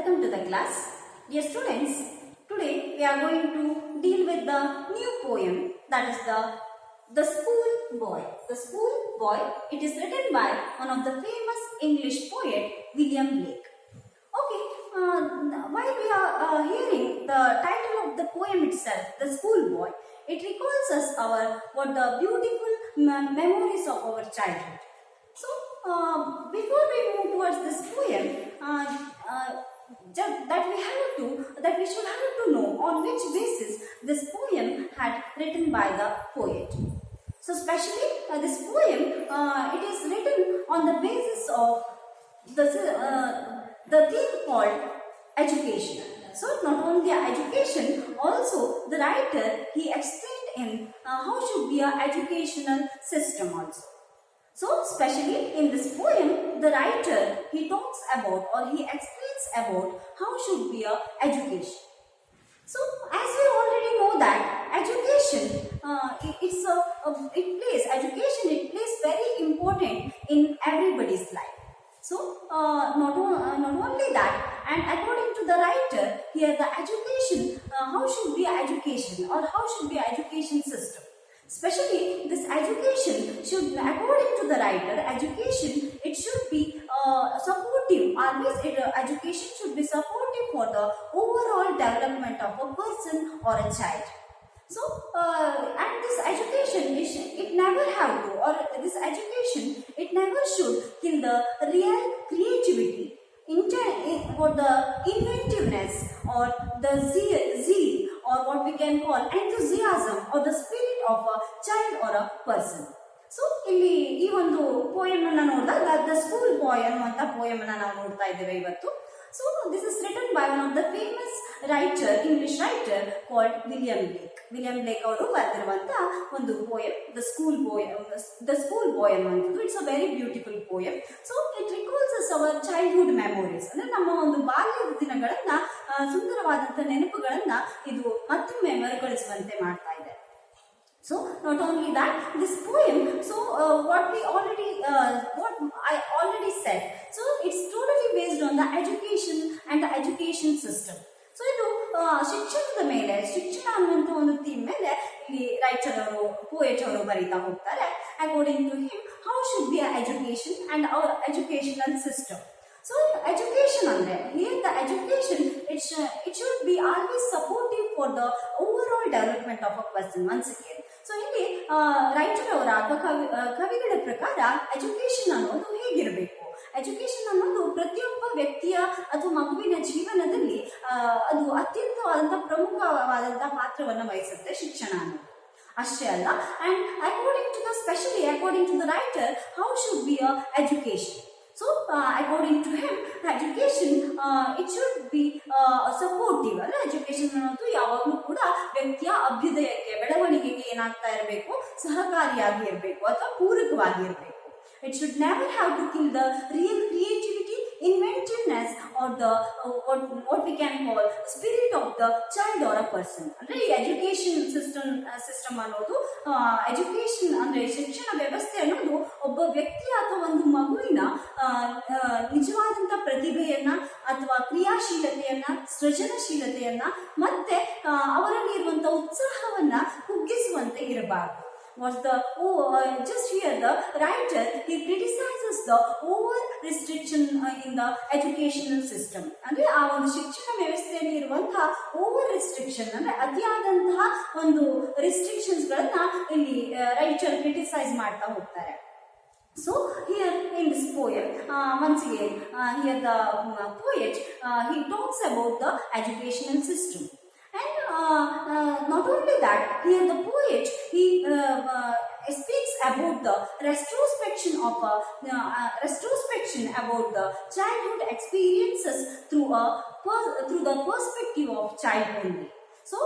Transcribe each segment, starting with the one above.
welcome to the class. Dear students, today we are going to deal with the new poem, that is the School Boy. The School Boy, it is written by one of the famous English poet, William Blake. Okay, while we are hearing the title of the poem itself, The School Boy, it recalls us what the beautiful memories of our childhood. So, before we move towards this poem, that we should have to know on which basis this poem had written by the poet. So, especially this poem, it is written on the basis of the theme called education. So, not only education, also the writer he explained in how should be our educational system also. So, especially in this poem, the writer he talks about or he explains about how should be our education. So, as we already know that education, it plays very important in everybody's life. So, not only that, and according to the writer, here the education, how should be education or how should be education system? Especially this education should, according to the writer, education, it should be supportive. Always education should be supportive for the overall development of a person or a child. So, and this education, it never have to, or this education, it never should kill the real creativity, or the inventiveness, or the zeal, or what we can call enthusiasm, or the spirit of a child or a person. So, ಇಲ್ಲಿ ಈ ಒಂದು poem ಅನ್ನು ನೋಡಿದಾಗ the School Boy ಅನ್ನುವಂತ poem ಅನ್ನು ನಾವು ನೋಡ್ತಾ ಇದ್ದೇವೆ ಇವತ್ತು. So, this is written by one of the famous writer, English writer called William Blake. William Blake ಅವರು ಬರೆದಿರುವಂತ ಒಂದು poem, The School Boy ಅನ್ನುವಂಥದ್ದು. It's a very beautiful poem. So, it recalls us our childhood memories. ಅಂದ್ರೆ ನಮ್ಮ ಒಂದು ಬಾಲ್ಯದ ದಿನಗಳನ್ನ ಸುಂದರವಾದಂತ ನೆನಪುಗಳನ್ನ ಇದು ಮತ್ತೊಮ್ಮೆ ಮರುಕಳಿಸುವಂತೆ ಮಾಡ್ತಾ ಇದೆ. So, not only that, this poem, so what I already said, so it's totally based on the education and the education system. So, ಇದು ಶಿಕ್ಷಣದ ಮೇಲೆ, ಶಿಕ್ಷಣ ಅನ್ನುವಂಥ ಒಂದು ಥೀಮ್ ಮೇಲೆ ಇಲ್ಲಿ ರೈಟರ್ ಅವರು, ಪೋಯೆಟ್ ಅವರು ಬರೀತಾ ಹೋಗ್ತಾರೆ. According to him, how should be our education and our educational system. So, education andre, here the education, it should be always supportive for the overall development of a person once again. So, ಇಲ್ಲಿ writer ಅವರ ಅಥವಾ ಕವಿಗಳ ಪ್ರಕಾರ education ಅನ್ನೋದು ಹೇಗಿರಬೇಕು, education ಅನ್ನೋದು ಪ್ರತಿಯೊಬ್ಬ ವ್ಯಕ್ತಿಯ ಅಥವಾ ಮಗುವಿನ ಜೀವನದಲ್ಲಿ ಅದು ಅತ್ಯಂತವಾದಂತಹ ಪ್ರಮುಖವಾದಂತಹ ಪಾತ್ರವನ್ನು ವಹಿಸುತ್ತೆ ಶಿಕ್ಷಣ ಅನ್ನೋದು. ಅಷ್ಟೇ ಅಲ್ಲ, and according to the writer, how should be a education. So, according to him, education, it should be supportive. Education ಅನ್ನೋದು ಯಾವಾಗಲೂ ಕೂಡ ವ್ಯಕ್ತಿಯ ಅಭ್ಯುದಯಕ್ಕೆ, ಬೆಳವಣಿಗೆಗೆ ಏನಾಗ್ತಾ ಇರಬೇಕು, ಸಹಕಾರಿಯಾಗಿ ಇರಬೇಕು ಅಥವಾ ಪೂರಕವಾಗಿ ಇರಬೇಕು. It should never have to kill the real creativity, inventiveness, or the what we can call spirit of the child or a person. ಅಂದ್ರೆ ಈ ಎಜುಕೇಶನ್ ಸಿಸ್ಟಮ್ ಅನ್ನೋದು, ಎಜುಕೇಶನ್ ಅಂದ್ರೆ ಶಿಕ್ಷಣ ವ್ಯವಸ್ಥೆ ಅನ್ನೋದು ಒಬ್ಬ ವ್ಯಕ್ತಿ ಅಥವಾ ಒಂದು ಮಗುವಿನ ನಿಜವಾದಂತ ಪ್ರತಿಭೆಯನ್ನ ಅಥವಾ ಕ್ರಿಯಾಶೀಲತೆಯನ್ನ, ಸೃಜನಶೀಲತೆಯನ್ನ ಮತ್ತೆ ಅವರಲ್ಲಿ ಇರುವಂತಹ ಉತ್ಸಾಹವನ್ನ ಕುಗ್ಗಿಸುವಂತೆ ಇರಬಾರದು. Just here the writer he criticizes the over restriction in the educational system. ಅಂದ್ರೆ ಆ ಒಂದು ಶಿಕ್ಷಣ ವ್ಯವಸ್ಥೆಯಲ್ಲಿ ಇರುವಂತಹ ಓವರ್ ರಿಸ್ಟ್ರಿಕ್ಷನ್ ಅಂದ್ರೆ ಅತಿಯಾದಂತಹ ಒಂದು ರಿಸ್ಟ್ರಿಕ್ಷನ್ಸ್ ಗಳನ್ನ ಇಲ್ಲಿ ರೈಟರ್ ಕ್ರಿಟಿಸೈಸ್ ಮಾಡ್ತಾ ಹೋಗ್ತಾರೆ. So, here in this poem, once again, here the poet, he talks about the educational system. And not only that, here the poet, he speaks about the retrospection about the childhood experiences through the perspective of child only. So,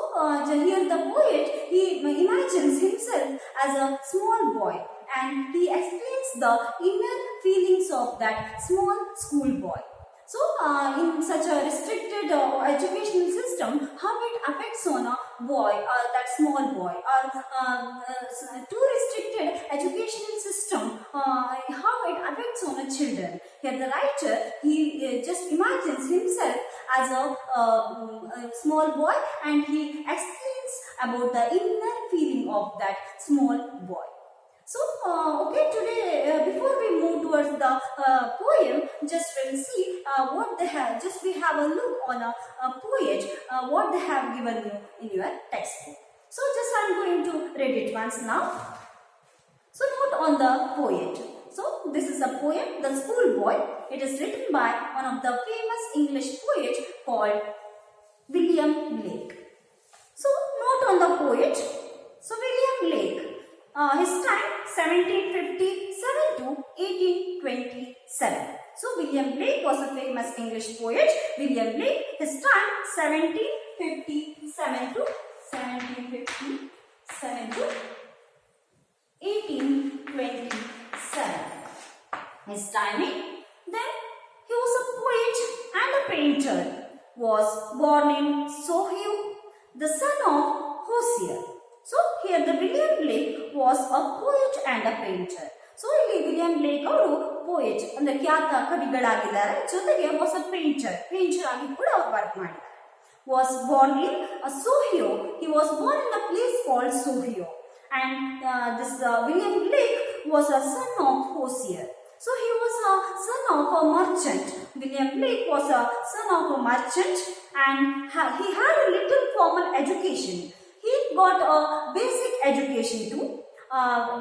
here the poet, he imagines himself as a small boy, and he explains the inner feelings of that small school boy. So, in such a restricted educational system, how it affects on a boy, that small boy, or too restricted educational system, how it affects on a children. Here the writer, he just imagines himself as a small boy, and he explains about the inner feeling of that small boy. So, okay, today before we move towards the poem, just we'll see what they have. Just we have a look on a poet, what they have given you in your textbook. So, just I'm going to read it once now. So, note on the poet. So, this is a poem, The Schoolboy. It is written by one of the famous English poets called William Blake. So, note on the poet. So, William Blake. His time 1757 to 1827. So, William Blake was a famous English poet. William Blake, his time 1757 to 1827. His timing. Then he was a poet and a painter. Was born in Soho, the son of Hosier. So here the William Blake was a poet and a painter. So ಇಲ್ಲಿ William ಬ್ಲೇಕ್ ಅವರು poet ಅಂದ್ರೆ ಖ್ಯಾತ ಕವಿಗಳಾಗಿದ್ದಾರೆ, ಜೊತೆಗೆ was a painter ಆಗಿ ಕೂಡ ಅವರು work ಮಾಡಿದ್ದಾರೆ. Was born in Soho. He was born in a place called Soho, and this William Blake was a son of Hosier. So he was a son of a merchant. William Blake was a son of a merchant, and he had a little formal education. He got a basic education too.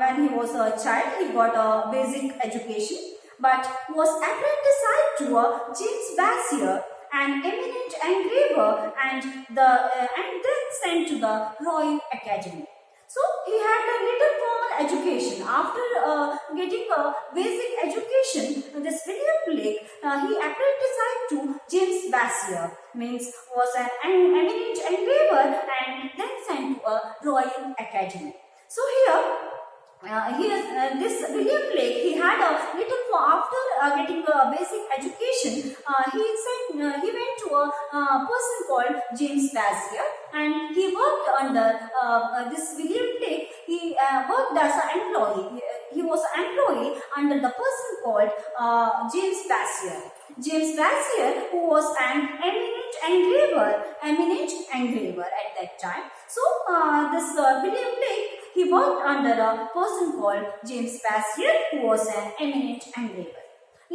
When he was a child, he got a basic education, but was apprenticed to a James Bassier, an eminent engraver, and then sent to the Royal Academy. So he had a little formal education. After getting a basic education, this William Blake, he apprenticed to James Bassier, means was an eminent engraver, and then sent to a Royal Academy. So here this William Blake, he had a little after getting a basic education, he went to a person called James Bassier, and he worked under this William Blake. He worked as an employee. He was an employee under the person called James Bassier. James Bassier, who was an eminent engraver at that time. So this William Blake, he worked under a person called James Bassier, who was an eminent engraver.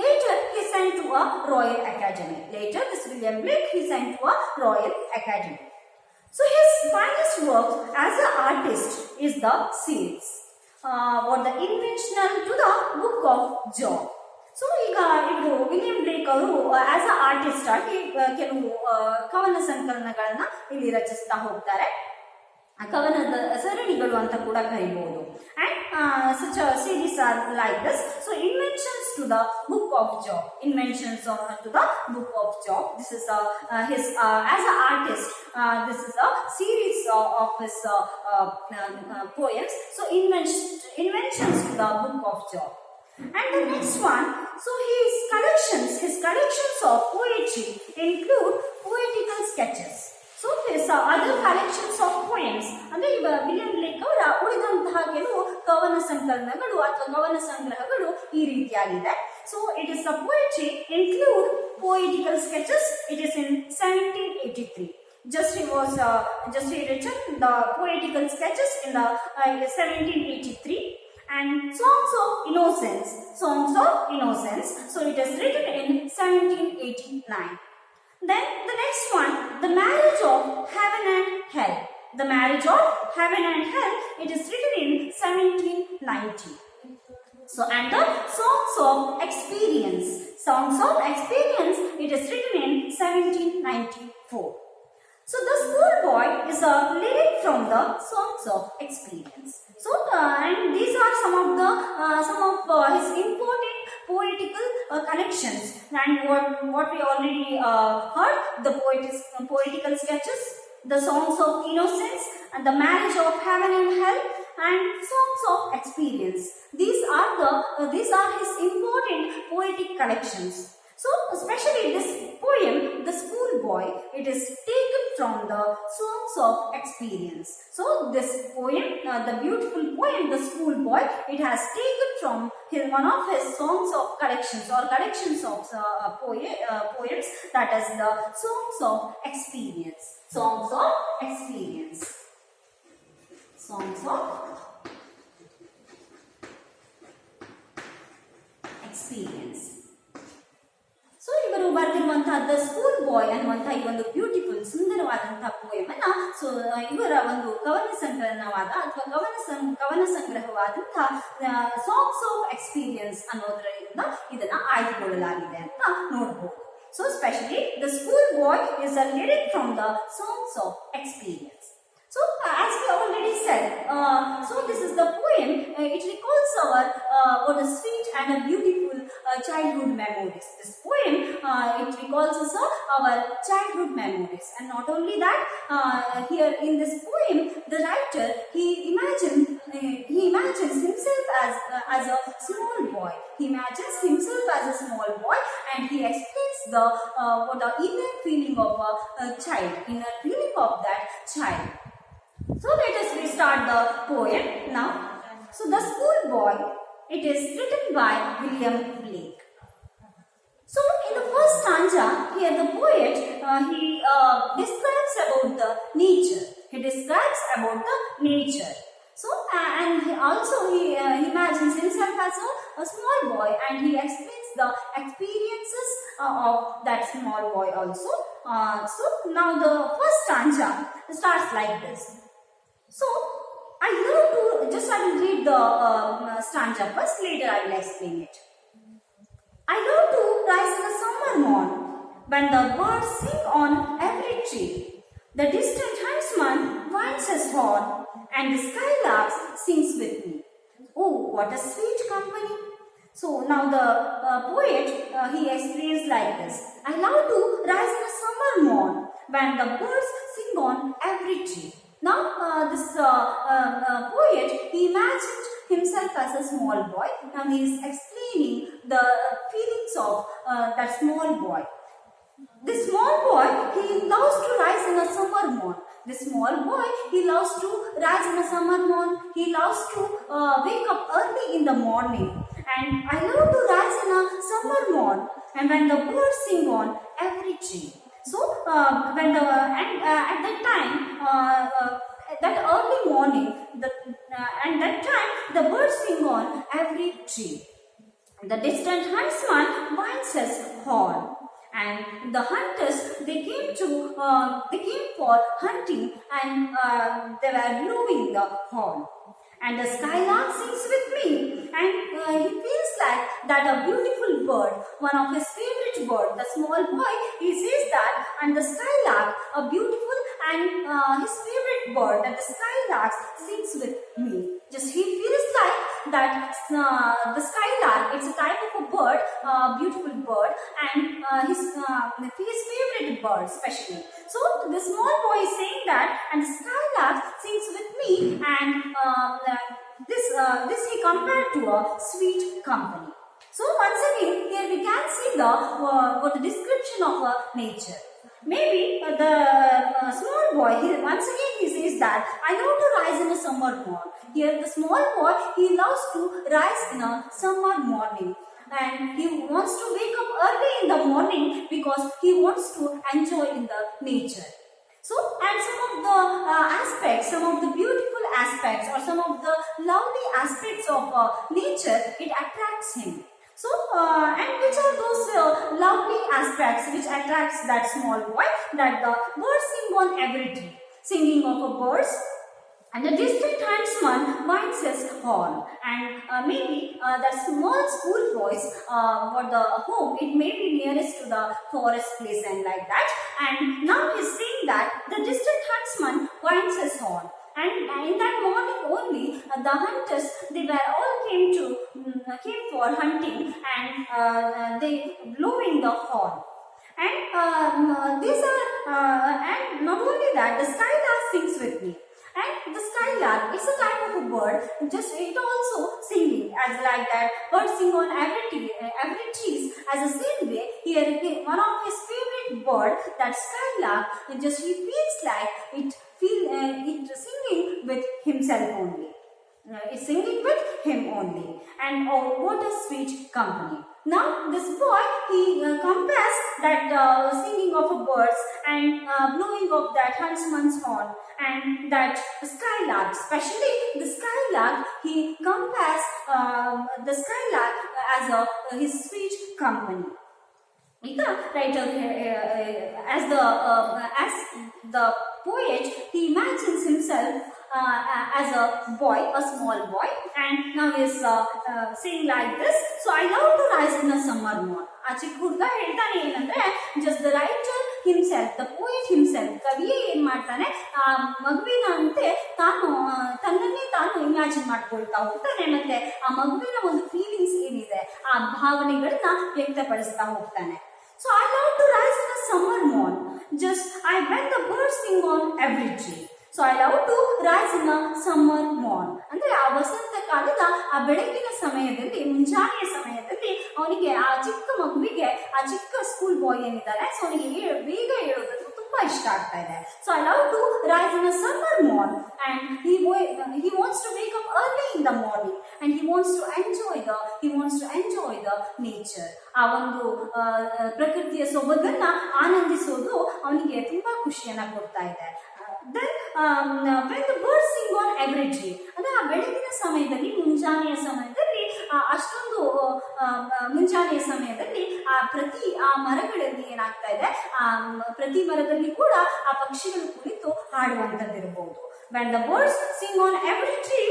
Later, he sent to a Royal Academy. Later, this William Blake, he sent to a Royal Academy. So his finest work as an artist is the series, or the inventional to the Book of Job. So ಈಗ ಇದು William ಬ್ಲೇಕ್ ಅವರು as a artist ಆಗಿ ಕೆಲವು ಕವನ ಸಂಕಲನಗಳನ್ನ ಇಲ್ಲಿ ರಚಿಸ್ತಾ ಹೋಗ್ತಾರೆ. ಕವನದ ಸರಣಿಗಳು ಅಂತ ಕೂಡ ಕರೀಬಹುದು. And such a series are like this. So inventions to the Book of Job. Inventions to the Book of Job. This is his as an artist. This is a series of his poems. So inventions to the Book of Job. And the next one, so his collections of poetry include poetical sketches. So his other collections of poems, ಅಂದ್ರೆ ಈಗ William ಬ್ಲೇಕ್ ಅವರ ಉಳಿದಂತಹ ಕೆಲವು ಕವನ ಸಂಕಲನಗಳು ಅಥವಾ ಕವನ ಸಂಗ್ರಹಗಳು ಈ ರೀತಿಯಾಗಿದೆ. So it is a poetry include poetical sketches. It is in 1783. Just he written the poetical sketches in the 1783. And songs of innocence. So it is written in 1789. Then the next one, the marriage of heaven and hell. The marriage of heaven and hell, it is written in 1790. So and the songs of experience. It is written in 1794. So the schoolboy is a lyric from the songs of experience. So and these are some of his important poetical connections. And what we already heard, the poetical sketches, the songs of innocence, and the marriage of heaven and hell, and songs of experience. These are his important poetic collections. So especially this poem, The Schoolboy, boy, it is taken from the Songs of Experience. So this poem, the beautiful poem, The Schoolboy, it has taken from one of his songs of collections or collections of poems, that is the Songs of Experience. Songs of Experience. Songs of Experience. So ಇವರು ಬರೆದಿರುವಂತಹದ್ದು school boy ಅನ್ನುವಂತಹ ಈ ಒಂದು beautiful ಸುಂದರವಾದಂತಹ poem ಅನ್ನ so ಇವರ ಒಂದು ಕವನ ಸಂಕಲನವಾದ ಅಥವಾ ಕವನ ಸಂಗ್ರಹವಾದಂತಹ ಸಾಂಗ್ಸ್ ಆಫ್ ಎಕ್ಸ್ಪೀರಿಯನ್ಸ್ ಅನ್ನೋದರಿಂದ ಇದನ್ನ ಆಯ್ದುಕೊಳ್ಳಲಾಗಿದೆ ಅಂತ ನೋಡಬಹುದು. So specially the school boy is a lyric from the songs of experience. So, as we already said, so this is the poem. It recalls our what a sweet and a beautiful childhood memories. This poem it recalls us our childhood memories, and not only that. Here in this poem, the writer he imagines himself as a small boy. He imagines himself as a small boy, and he explains the what the inner feeling of a child, inner feeling of that child. So let us restart the poem now. So The Schoolboy, it is written by William Blake. So in the first stanza, here the poet he describes about the nature. He describes about the nature. So and he also imagines himself as a small boy, and he explains the experiences of that small boy also. So now the first stanza starts like this. So, I will read the stanza first, later I will explain it. I love to rise in the summer morn, when the birds sing on every tree. The distant huntsman winds his horn, and the skylark sings with me. Oh, what a sweet company! So, now the poet, he explains like this. I love to rise in the summer morn, when the birds sing on every tree. Now, this poet, he imagined himself as a small boy, and he is explaining the feelings of that small boy. This small boy, he loves to rise in a summer morn. This small boy, he loves to rise in a summer morn. He loves to wake up early in the morning. And I love to rise in a summer morn, and when the birds sing on every tree. So, when at that time, that early morning, and that time, the birds sing on every tree. The distant huntsman winds his horn, and the hunters they came for hunting, and they were blowing the horn. And the skylark sings with me, and he feels like that a beautiful bird, one of his favorite bird, the small boy, he says that, and the skylark, a beautiful and his favorite bird, that the skylark sings with me. Just he feels like that the skylark, it's a type of a bird, beautiful bird, and his favorite bird especially. So the small boy is saying that, and the skylark sings with me, and this he compared to a sweet company. So once again, here we can see the description of nature. Maybe the small boy, once again he says that, I love to rise in a summer morn. Here the small boy, he loves to rise in a summer morning. And he wants to wake up early in the morning because he wants to enjoy in the nature. So, and some of the aspects, some of the beautiful aspects, or some of the lovely aspects of nature, it attracts him. So, and which are those lovely aspects which attracts that small boy? That the birds sing on every tree. Singing of a birds, and the distant huntsman winds his horn, and maybe that small school boys for the home, it may be nearest to the forest place and like that. And now he's saying that the distant huntsman winds his horn. And in that morning only, the hunters, they were all came for hunting, and they blowing the horn. And these are, and not only that, the skylark sings with me. And the skylark, it's a type of a bird, just it also singing as like that. Birds sing on every trees. As the same way, here one of his favorite bird, that skylark, he feels like it singing with himself only. It's singing with him only. And oh, what a sweet company. Now this boy, he compares that singing of a birds and blowing of that huntsman's horn and that skylark, especially the skylark, he compares the skylark as his sweet company. Right, as the poet, he imagines himself as a boy, a small boy, and now he is saying like this. So I love to rise in a summer morn. ಆ ಚಿಕ್ಕ ಹುಡುಗ ಹೇಳ್ತಾನೆ ಏನಂದ್ರೆ, just the writer himself, the poet himself, ಕವಿಯೇ ಏನ್ ಮಾಡ್ತಾನೆ, ಆ ಮಗುವಿನ ಅಂತೆ ತನ್ನನ್ನೇ ತಾನು ಇಮ್ಯಾಜಿನ್ ಮಾಡ್ಕೊಳ್ತಾ ಹೋಗ್ತಾನೆ. ಮತ್ತೆ ಆ ಮಗುವಿನ ಒಂದು ಫೀಲಿಂಗ್ಸ್ ಏನಿದೆ, ಆ ಭಾವನೆಗಳನ್ನ ವ್ಯಕ್ತಪಡಿಸ್ತಾ ಹೋಗ್ತಾನೆ. So I love to rise in a summer morn, when the birds sing on every tree. So I love to rise in a summer morn. ಅಂದ್ರೆ ಆ ವಸಂತ ಕಾಲದ ಆ ಬೆಳಗಿನ ಸಮಯದಲ್ಲಿ, ಮುಂಜಾನೆಯ ಸಮಯದಲ್ಲಿ ಅವನಿಗೆ, ಆ ಚಿಕ್ಕ ಮಗುವಿಗೆ, ಆ ಚಿಕ್ಕ ಸ್ಕೂಲ್ ಬಾಯ್ ಏನಿದ್ದಾನೆ, ಸೊ ಅವನಿಗೆ ಬೇಗ ಹೇಳೋದಕ್ಕೆ ತುಂಬಾ ಇಷ್ಟ ಆಗ್ತಾ ಇದೆ. So I love to rise in a summer morn, and he wants to wake up early in the morning, and he wants to enjoy the nature. ಆ ಒಂದು ಪ್ರಕೃತಿಯ ಸೊಬಗನ್ನ ಆನಂದಿಸೋದು ಅವನಿಗೆ ತುಂಬಾ ಖುಷಿಯನ್ನ ಕೊಡ್ತಾ ಇದೆ. Then when the birds sing on every tree, ಅಂದ್ರೆ ಆ ಬೆಳಗಿನ ಸಮಯದಲ್ಲಿ, ಮುಂಜಾನೆಯ ಸಮಯದಲ್ಲಿ, ಅಷ್ಟೊಂದು ಮುಂಜಾನೆಯ ಸಮಯದಲ್ಲಿ ಆ ಮರಗಳಲ್ಲಿ ಏನಾಗ್ತಾ ಇದೆ, ಪ್ರತಿ ಮರದಲ್ಲಿ ಕೂಡ ಆ ಪಕ್ಷಿಗಳು ಕುಳಿತು ಹಾಡುವಂತದ್ದಿರಬಹುದು. When the birds sing on every tree,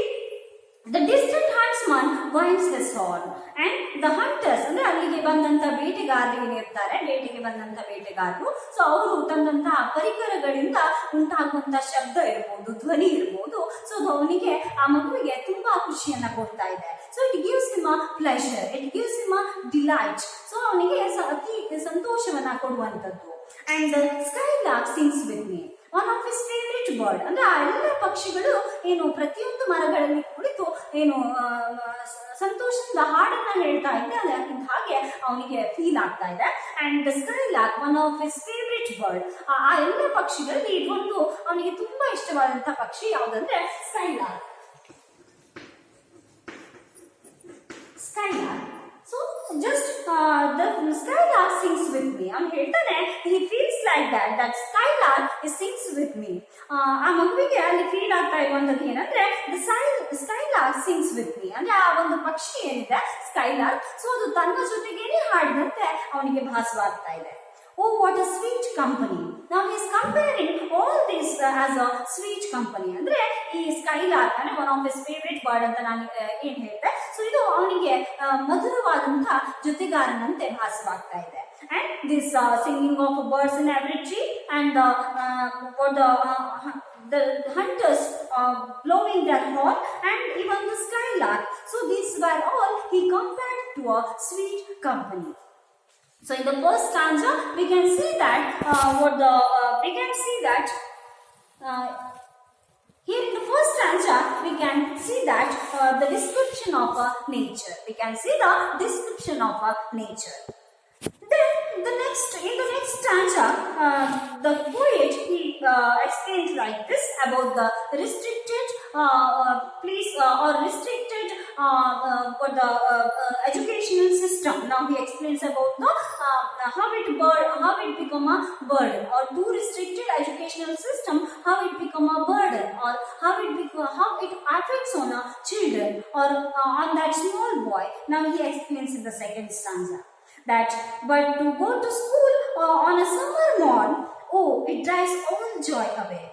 the distant huntsman winds his horn, and the hunters, ಅಂದ್ರೆ ಅಲ್ಲಿಗೆ ಬಂದಂತ ಬೇಟೆಗಾರರು ಏನಿರ್ತಾರೆ, ಬೇಟೆಗೆ ಬಂದಂತ ಬೇಟೆಗಾರರು, ಸೊ ಅವರು ತಂದಂತಹ ಪರಿಕರಗಳಿಂದ ಉಂಟಾಗುವಂತ ಶಬ್ದ ಇರ್ಬೋದು, ಧ್ವನಿ ಇರ್ಬೋದು, ಸೊ ಅವನಿಗೆ, ಆ ಮಗುವಿಗೆ ತುಂಬಾ ಖುಷಿಯನ್ನ ಕೊಡ್ತಾ ಇದೆ. So it gives him a pleasure, it gives him a delight, so ಅವನಿಗೆ ಅತಿ ಸಂತೋಷವನ್ನ ಕೊಡುವಂತದ್ದು. And the skylark sings with me, one of his favorite bird. ಅಂದ್ರೆ ಆ ಎಲ್ಲ ಪಕ್ಷಿಗಳು ಏನು ಪ್ರತಿಯೊಂದು ಮರಗಳಲ್ಲಿ ಕುಳಿತು ಏನು ಸಂತೋಷದಿಂದ ಹಾಡನ್ನ ಹೇಳ್ತಾ ಇದೆ, ಅದಕ್ಕಿಂತ ಹಾಗೆ ಅವನಿಗೆ ಫೀಲ್ ಆಗ್ತಾ ಇದೆ. And the skylark, one of his favourite bird. ಆ ಎಲ್ಲ ಪಕ್ಷಿಗಳಲ್ಲಿ ಇದೊಂದು ಅವನಿಗೆ ತುಂಬಾ ಇಷ್ಟವಾದಂತಹ ಪಕ್ಷಿ ಯಾವುದಂದ್ರೆ ಸ್ಕೈಲಾರ್ಕ್. So just the skylark sings with me. ಅವನು ಹೇಳ್ತಾನೆ, he feels like that skylark sings with me. ಆ ಮಗುವಿಗೆ ಅಲ್ಲಿ ಫೀಲ್ ಆಗ್ತಾ ಇರುವಂತದ್ದು ಏನಂದ್ರೆ, the skylark sings with me. ಅಂದ್ರೆ ಆ ಒಂದು ಪಕ್ಷಿ ಏನಿದೆ ಸ್ಕೈಲಾರ್ಕ್, ಸೊ ಅದು ತನ್ನ ಜೊತೆಗೇನೆ ಹಾಡಿದಂತೆ ಅವನಿಗೆ ಭಾಸವಾಗ್ತಾ ಇದೆ. Oh, what a sweet company. Now he is comparing all this as a sweet company. ಅಂದ್ರೆ ಈ ಸ್ಕೈಲಾರ್ಕ್ ಅಂದ್ರೆ one of his favourite bird ಅಂತ ನಾನು ಏನ್ ಹೇಳಿದೆ, ಸೊ ಇದು ಅವನಿಗೆ ಮಧುರವಾದಂತಹ ಜೊತೆಗಾರನಂತೆ ಭಾಸವಾಗ್ತಾ ಇದೆ. And this singing of birds in every tree, and the hunters blowing their horn, and even the skylark. So these were all he compared to a sweet company. So in the first stanza, we can see that here in the first stanza we can see that the description of nature. We can see the description of nature. Then in the next stanza, the poet he explains like this about the restricted place or restricted for the educational system. Now he explains about the how it become a burden, or too restricted educational system, how it become a burden, or how it affects on children or on that small boy. Now he explains in the second stanza that, but to go to school on a summer morn, oh, it drives all joy away.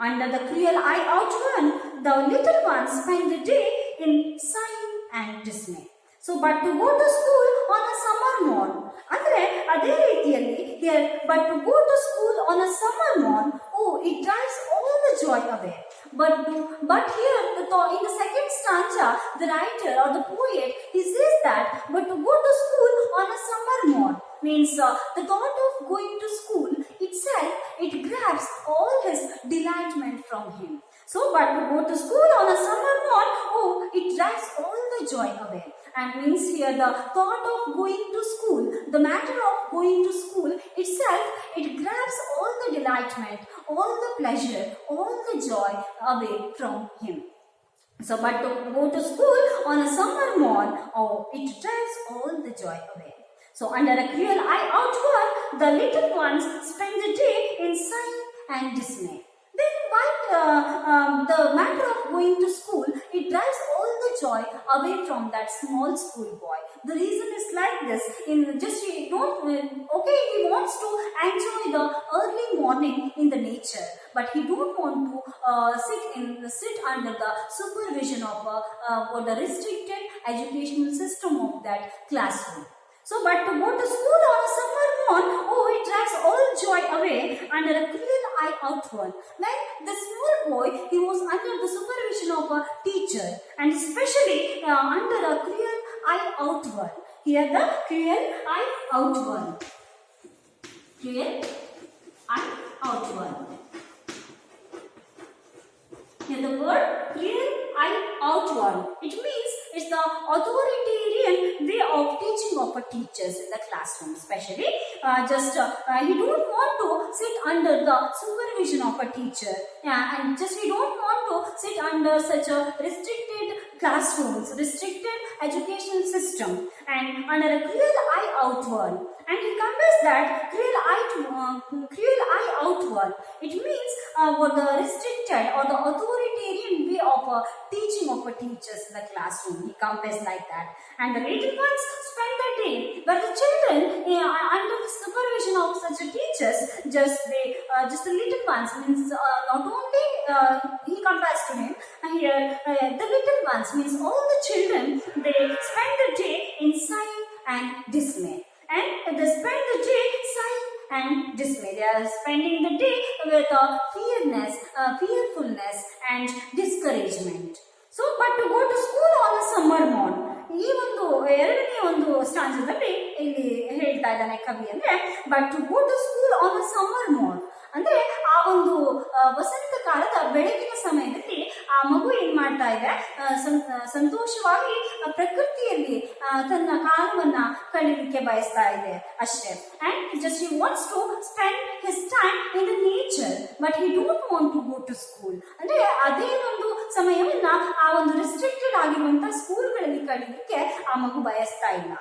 Under the cruel eye outrun, the little ones spend the day in sighing and dismay. So, but to go to school on a summer morn, andre ಅದೇ ರೀತಿಯಲ್ಲಿ here, but to go to school on a summer morn, oh, it drives all the joy away. But here in the second stanza, the writer or the poet, he says that, but to go to school on a summer morn means the thought of going to school itself, it grabs all his delightment from him. So, but to go to school on a summer morn, oh, it drives all the joy away. and means here the thought of going to school, the matter of going to school itself, it grabs all the delightment, all the pleasure, all the joy away from him. So, but to go to school on a summer morn, oh, it drives all the joy away. So, under a cruel eye outward, the little ones spend the day in sighing and dismay. Then why the matter of going to school, it drives all the joy away from that small school boy. The reason is like this, in just he don't, okay, he wants to enjoy the early morning in the nature, but he don't want to sit under the supervision of the restricted educational system of that classroom. So, but to go to school on a summer morn, oh, it drives all joy away under a cruel eye outward. When the small boy, he was under the supervision of a teacher, and especially under a cruel eye outward. Here the cruel eye outward. Cruel eye outward. Here the word cruel eye outward. It means it's the authoritarian way of teaching of a teachers in the classroom, especially he don't want to sit under the supervision of a teacher, and just he don't want to sit under such a restricted classrooms, restricted educational system, and under a cruel eye outward. And he compares that cruel eye outward. It means what the restricted or the authoritarian way of teaching of a teachers in the classroom. He compares like that. And the little ones spend the day, but the children under the supervision of such a teachers, just the little ones means not only he compares to him here the little ones means all the children, they spend the day in sighing and dismay. And they spend the day sighing and dismay. They are spending the day with fearfulness and discouragement. So, but to go to school on a summer morn, ಈ ಒಂದು ಎರಡನೇ ಒಂದು ಸ್ಟಾಂಜದಲ್ಲಿ ಇಲ್ಲಿ ಹೇಳ್ತಾ ಇದ್ದಾನೆ ಕವಿ ಅಂದ್ರೆ, but to go to school on a summer morn ಅಂದ್ರೆ ಆ ಒಂದು ವಸಂತ ಕಾಲದ ಬೆಳಗಿನ ಸಮಯದಲ್ಲಿ ಆ ಮಗು ಏನ್ ಮಾಡ್ತಾ ಇದೆ, ಸಂತೋಷವಾಗಿ ಪ್ರಕೃತಿಯಲ್ಲಿ ತನ್ನ ಕಾಲವನ್ನ ಕಳೀಲಿಕ್ಕೆ ಬಯಸ್ತಾ ಇದೆ ಅಷ್ಟೇ. And just he wants to spend his time in the nature, but he don't want to go to school. ಅಂದ್ರೆ ಅದೇ ಒಂದು ಸಮಯವನ್ನ ಆ ಒಂದು ರೆಸ್ಟ್ರಿಕ್ಟೆಡ್ ಆಗಿರುವಂತಹ ಸ್ಕೂಲ್ಗಳಲ್ಲಿ ಕಳೀಲಿಕ್ಕೆ ಆ ಮಗು ಬಯಸ್ತಾ ಇಲ್ಲ.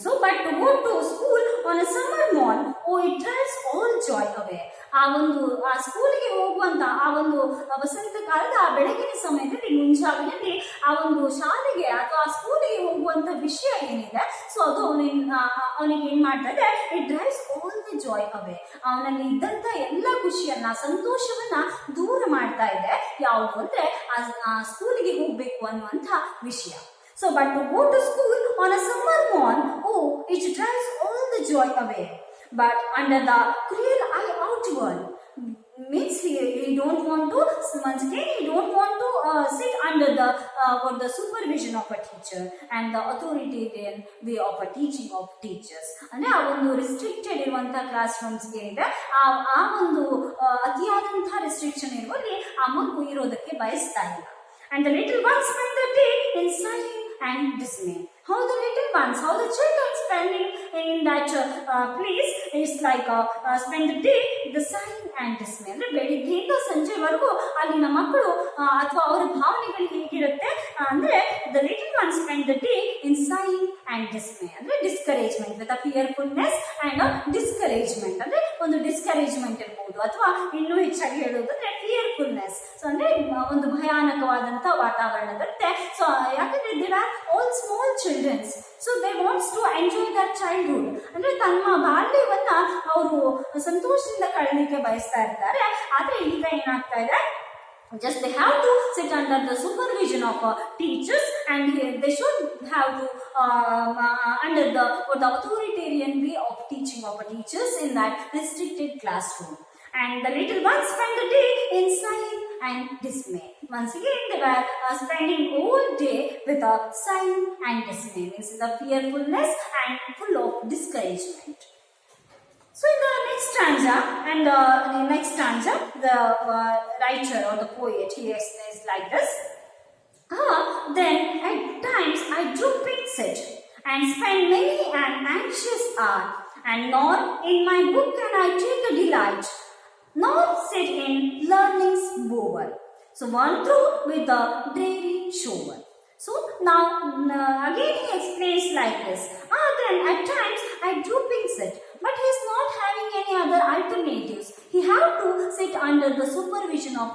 So, but to go to school on a summer morn, oh, it drives all joy away. ಆ ಸ್ಕೂಲಿಗೆ ಹೋಗುವಂತ ಆ ಒಂದು ವಸಂತ ಕಾಲದ ಆ ಬೆಳಗಿನ ಸಮಯದಲ್ಲಿ ಮುಂಜಾವಿನಲ್ಲಿ ಆ ಒಂದು ಶಾಲೆಗೆ ಅಥವಾ ಆ ಸ್ಕೂಲಿಗೆ ಹೋಗುವಂತ ವಿಷಯ ಏನಿದೆ, ಸೊ ಅದು ಅವನಿಗೆ ಏನ್ ಮಾಡ್ತಾ ಇದೆ, it drives all the joy away. ಅವನಲ್ಲಿ ಇದ್ದಂತ ಎಲ್ಲ ಖುಷಿಯನ್ನ, ಸಂತೋಷವನ್ನ ದೂರ ಮಾಡ್ತಾ ಇದೆ. ಯಾವುದು ಅಂದ್ರೆ ಆ ಸ್ಕೂಲಿಗೆ ಹೋಗ್ಬೇಕು ಅನ್ನುವಂತ ವಿಷಯ. So, but to go to school on a summer morn, oh, it drives all the joy away. But under the cruel eye outward, means he don't want to, once again, he don't want to sit under the supervision of a teacher and the authoritarian way of a teaching of teachers. ಅಂದ್ರೆ ಆ ಒಂದು restricted ಇರುವಂತಹ class rooms ಏನಿದೆ, ಆ ಒಂದು ಅತಿಯಾದಂತಹ restriction ಇರುವಲ್ಲಿ ಆ ಮಗು ಇರೋದಕ್ಕೆ ಬಯಸ್ತಾ ಇಲ್ಲ. And the little ones spend the day in sighing and dismay. How the little ones, how the children spending in that place is like spend the day the sighing and dismay. ಅಂದ್ರೆ ಬೆಳಿಗ್ಗೆಯಿಂದ ಸಂಜೆವರೆಗೂ ಅಲ್ಲಿನ ಮಕ್ಕಳು ಅಥವಾ ಅವರ ಭಾವನೆಗಳು ಹೇಗಿರುತ್ತೆ ಅಂದ್ರೆ the little ones spend the day in sighing and dismay. ಅಂದ್ರೆ discouragement with a fearfulness and a discouragement. ಅಂದ್ರೆ ಒಂದು ಡಿಸ್ಕರೇಜ್ಮೆಂಟ್ ಇರಬಹುದು, ಅಥವಾ ಇನ್ನೂ ಹೆಚ್ಚಾಗಿ ಹೇಳುವುದಂದ್ರೆ ಫಿಯರ್ಫುಲ್ನೆಸ್. ಸೊ ಅಂದ್ರೆ ಒಂದು ಭಯಾನಕವಾದಂತಹ ವಾತಾವರಣದಂತೆ. ಸೊ ಯಾಕಂದ್ರೆ there are all small childrens, so they wants to enjoy their childhood. ಅಂದ್ರೆ ತಮ್ಮ ಬಾಲ್ಯವನ್ನ ಅವರು ಸಂತೋಷದಿಂದ ಕಳೀಲಿಕ್ಕೆ ಬಯಸ್ತಾ ಇರ್ತಾರೆ. ಆದ್ರೆ ಈಗ ಏನಾಗ್ತಾ ಇದೆ, just they have to sit under the supervision of teachers, and they should have to under the authoritarian way of teaching of teachers in that restricted classroom. And the little ones spend the day in sighing and dismay. Once again, they were spending all day with a sighing and dismay, means the fearfulness and full of discouragement. So in the next stanza, the writer or the poet, he explains like this. then at times I droop in sit and spend many an anxious hour, and nor in my book can I take a delight, nor sit in learning's bower. So one through with the dreary shower. So now again he explains like this. Then at times I droop in sit, but he is not having any other alternatives. He have to sit under the supervision of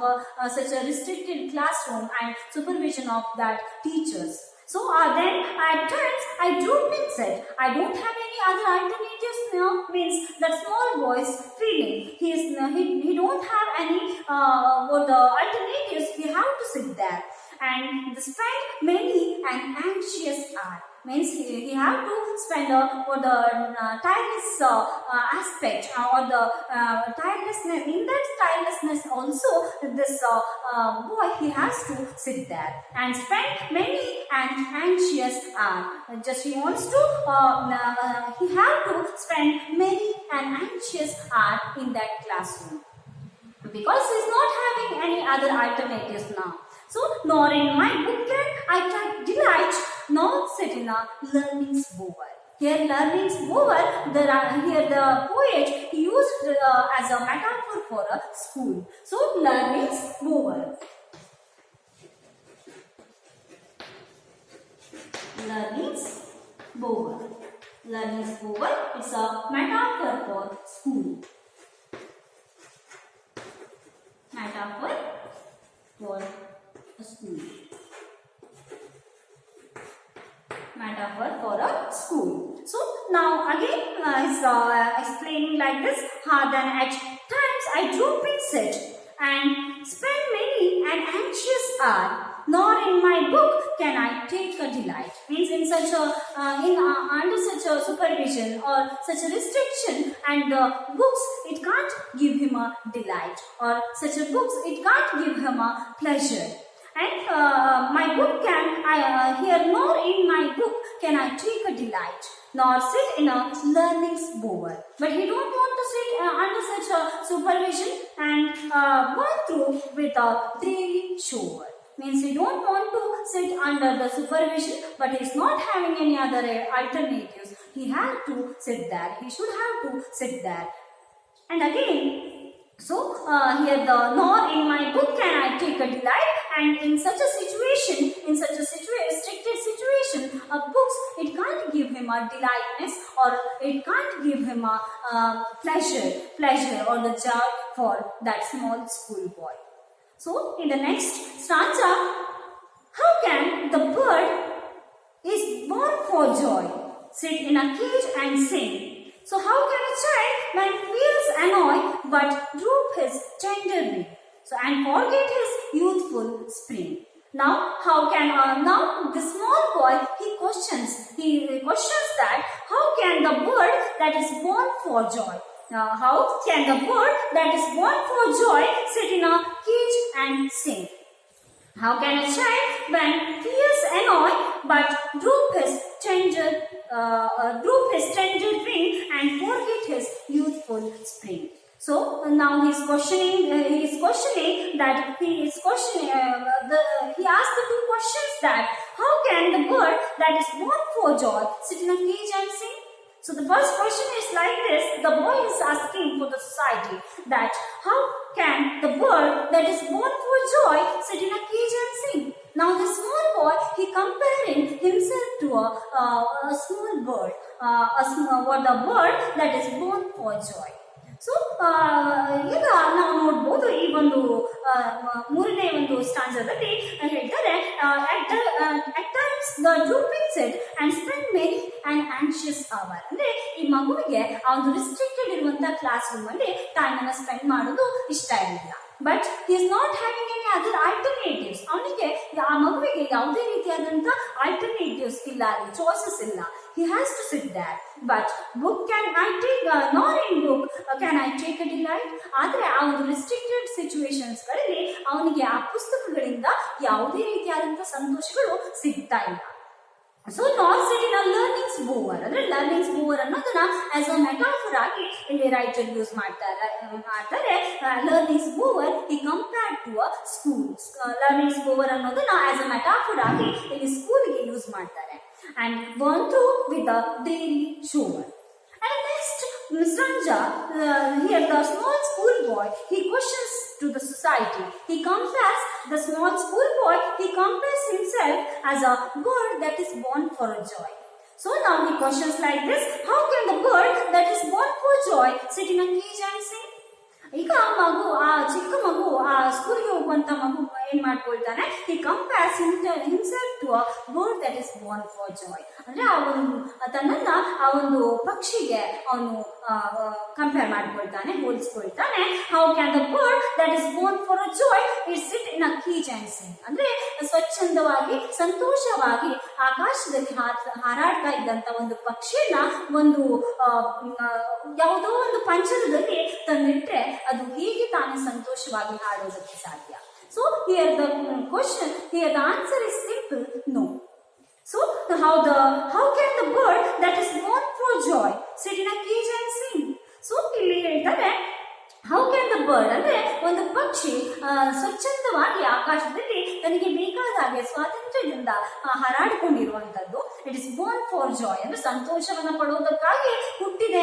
such a restricted classroom and supervision of that teachers. So then at times I droop in sit. I don't have any other alternatives now, means that small boy's feeling. He don't have any the alternatives. He have to sit there and spend many an anxious hour. Means he have to spend for the tireless aspect or the tirelessness. In that tirelessness also, this boy, he has to sit there and spend many an anxious hour. Just he wants to he have to spend many an anxious hour in that classroom, because he is not having any other alternatives now. So, nor in my book can I take delight, nor sit in a learning's bower. Here, learning's bower, here the poet used as a metaphor for a school. So, learning's bower. Learning's bower. Learning's bower is a metaphor for school. Metaphor for a school. Metaphor for a school. So now again is explaining like this. Then at times I droop in sit and spend many an anxious hour, nor in my book can I take a delight. Means in such a under such a supervision or such a restriction, and the books, it can't give him a delight, or such a books, it can't give him a pleasure. And my book can here, nor in my book can I take a delight, nor sit in a learning's bower. But he don't want to sit under such a supervision and go through with a dreary shower. Means he don't want to sit under the supervision, but he is not having any other alternatives. He has to sit there. He should have to sit there. And again, so here the nor in my book can I take a delight, and in such a situation, in such a restricted situation, books, it can't give him a delightness, or it can't give him a pleasure or the joy for that small school boy. So in the next stanza, how can the bird is born for joy sit in a cage and sing? So how can a child, when feels annoy, but droop his tender wing, so and forget his youthful spring? Now how can now the small boy, he questions that how can the bird that is born for joy, how can the bird that is born for joy sit in a cage and sing? How can a child, when feels annoy, but droop his tender wing and forget his youthful spring? So now he is questioning that he asked the two questions, that how can the bird that is born for joy sit in a cage and sing? So the first question is like this. The boy is asking for the society that how can the bird that is born for joy sit in a cage and sing? Now the small boy, he comparing himself to a small bird, the bird that is born for joy. So ಈಗ ನಾವು ನೋಡ್ಬೋದು ಈ ಒಂದು ಮೂರನೇ ಒಂದು ಸ್ಟಾಂಜಾದಲ್ಲಿ ಹೇಳ್ತಾರೆ, at times the drooping sit and spend many an anxious hour. ಅಂದ್ರೆ ಈ ಮಗುವಿಗೆ ಆ ಒಂದು ರಿಸ್ಟ್ರಿಕ್ಟೆಡ್ ಇರುವಂತಹ ಕ್ಲಾಸ್ ರೂಮ್ ಅಲ್ಲಿ ಟೈಮ್ ಅನ್ನ ಸ್ಪೆಂಡ್ ಮಾಡೋದು ಇಷ್ಟ ಇರಲಿಲ್ಲ. But he is not having any other alternatives. ಅವನಿಗೆ ಆ ಮಗುವಿಗೆ ಯಾವುದೇ ರೀತಿಯಾದಂತಹ ಆಲ್ಟರ್ನೇಟಿವ್ಸ್ ಇಲ್ಲ, ಅಲ್ಲಿ ಚಾಯ್ಸಸ್ ಇಲ್ಲ. He has to sit there. But book can I take, nor in book can I take a delight. ಆದರೆ ಆ ಒಂದು ರಿಸ್ಟ್ರಿಕ್ಟೆಡ್ ಸಿಚುವೇಶನ್ಸ್ ಗಳಲ್ಲಿ ಅವನಿಗೆ ಆ ಪುಸ್ತಕಗಳಿಂದ ಯಾವುದೇ ರೀತಿಯಾದಂತಹ ಸಂತೋಷಗಳು ಸಿಗ್ತಾ ಇಲ್ಲ. So not sit in a learning's bower ಅಂದ್ರೆ ಲರ್ನಿಂಗ್ಸ್ ಬೋವರ್ ಅನ್ನೋದನ್ನ ಆಸ್ ಅ ಮೆಟಾಫರ್ ಆಗಿ ಇಲ್ಲಿ ರೈಟರ್ ಯೂಸ್ ಮಾಡ್ತಾರೆ ಲರ್ನಿಂಗ್ಸ್ ಬೋವರ್ ಈ compared to a school learning's bower ಅನ್ನೋದನ್ನ ಆಸ್ ಅ ಮೆಟಾಫರ್ ಆಗಿ ಇಲ್ಲಿ ಸ್ಕೂಲ್ಗೆ ಯೂಸ್ ಮಾಡ್ತಾರೆ and burn through with a daily shower. And next, Stanza, here the small schoolboy, he questions to the society. He compares the small schoolboy, he compares himself as a bird that is born for a joy. So now he questions like this, how can the bird that is born for joy sit in a cage and sing? ಈಗ ಮಗು ಚಿಕ್ಕ ಮಗು ಸ್ಕೂಲ್ಗೆ ಹೋಗುವಂತ ಮಗು ಏನ್ ಮಾಡ್ಕೊಳ್ತಾನೆ, he compares himself to a bird that is born for joy. ಅಂದ್ರೆ ತನ್ನನ್ನ ಆ ಒಂದು ಪಕ್ಷಿಗೆ ಅವನು ಕಂಪೇರ್ ಮಾಡ್ಕೊಳ್ತಾನೆ, ಹೋಲಿಸ್ಕೊಳ್ತಾನೆ. How can the bird that is born for a joy it sit in a cage and sing. ಅಂದ್ರೆ ಸ್ವಚ್ಛಂದವಾಗಿ ಸಂತೋಷವಾಗಿ ಆಕಾಶದಲ್ಲಿ ಹಾರಾಡ್ತಾ ಇದ್ದಂತ ಒಂದು ಪಕ್ಷಿನ ಒಂದು ಯಾವುದೋ ಒಂದು ಪಂಜರದಲ್ಲಿ ತಂದಿಟ್ರೆ ಅದು ಹೇಗೆ ತಾನೇ ಸಂತೋಷವಾಗಿ ಹಾಡೋದಕ್ಕೆ ಸಾಧ್ಯ? So here the answer is simple, no. So how can the bird that is born for joy sit in a cage and sing? So ಇಲ್ಲಿ ಹೇಳ್ತಾರೆ how can the bird ಅಂದ್ರೆ ಒಂದು ಪಕ್ಷಿ ಸ್ವಚ್ಛಂದವಾಗಿ ಆಕಾಶದಲ್ಲಿ ತನಗೆ ಬೇಕಾದ ಹಾಗೆ ಸ್ವಾತಂತ್ರ್ಯದಿಂದ ಹಾರಾಡಿಕೊಂಡಿರುವಂತದ್ದು, it is born for joy ಅಂದ್ರೆ ಸಂತೋಷವನ್ನ ಪಡುವುದಕ್ಕಾಗಿ ಹುಟ್ಟಿದೆ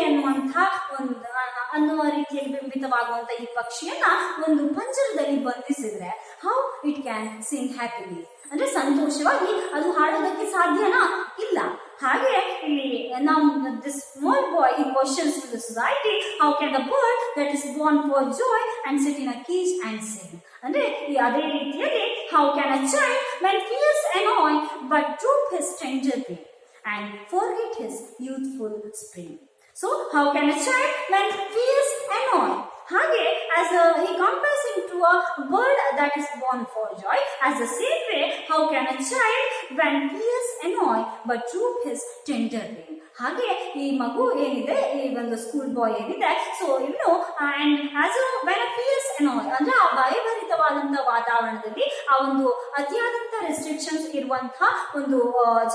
ಅನ್ನುವ ರೀತಿಯಲ್ಲಿ ಬಿಂಬಿತವಾಗುವಂತ ಈ ಪಕ್ಷಿಯನ್ನ ಒಂದು ಪಂಜರದಲ್ಲಿ ಬಂಧಿಸಿದ್ರೆ how it can sing happily ಅಂದ್ರೆ ಸಂತೋಷವಾಗಿ ಅದು ಹಾಡೋದಕ್ಕೆ ಸಾಧ್ಯನಾ? ಇಲ್ಲ. ಹಾಗೆ ಇಲ್ಲಿ ನಾವು ದಿಸ್ ಸ್ಮಾಲ್ ಬಾಯ್ ಈ questions to the society, how can the bird that is born for joy and sit in a cage and sing. ಅಂದ್ರೆ ಅದೇ ರೀತಿಯಲ್ಲಿ how can a child when feels annoy but droop his tender wing and forget his youthful spring. So how can a child when feels annoy? ಹಾಗೆ as he compares him to a bird that is born for joy, as the same way how can a child when feels annoy but droop his tender wing. ಹಾಗೆ ಈ ಮಗು ಏನಿದೆ, ಈ ಒಂದು school boy ಏನಿದೆ, so ಇನ್ನು and as when feels ಅನಾಯ್ ಅಂದ್ರೆ ಆ ಭಯಭರಿತವಾದಂತಹ ವಾತಾವರಣದಲ್ಲಿ ಆ ಒಂದು ಅತಿಯಾದಂತ ರೆಸ್ಟ್ರಿಕ್ಷನ್ಸ್ ಇರುವಂತಹ ಒಂದು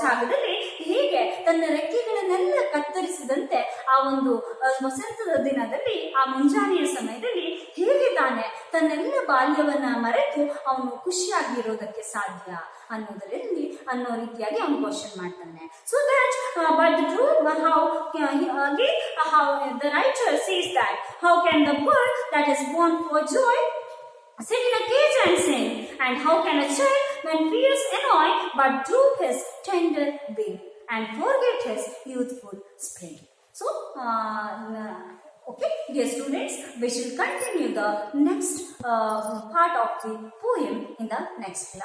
ಜಾಗದಲ್ಲಿ ಹೇಗೆ ತನ್ನ ರೆಕ್ಕೆಗಳನ್ನೆಲ್ಲ ಕತ್ತರಿಸಿದಂತೆ ಆ ಒಂದು ವಸಂತದ ದಿನದಲ್ಲಿ ಆ ಮುಂಜಾನೆಯ ಸಮಯದಲ್ಲಿ ಹೇಗೆ ತಾನೆ ತನ್ನೆಲ್ಲ ಬಾಲ್ಯವನ್ನ ಮರೆತು ಅವನು ಖುಷಿಯಾಗಿರೋದಕ್ಕೆ ಸಾಧ್ಯ ಅನ್ನೋ ರೀತಿಯಾಗಿ ಅವನು ಕ್ವಶನ್ ಮಾಡ್ತಾನೆ. So that but the truth how the writer says that how can the bird that is born for joy sit in a cage and sing, and how can a child when feels annoy but droop his tender wing and forget his youthful spring. So okay, dear students, we shall continue the next part of the poem in the next class.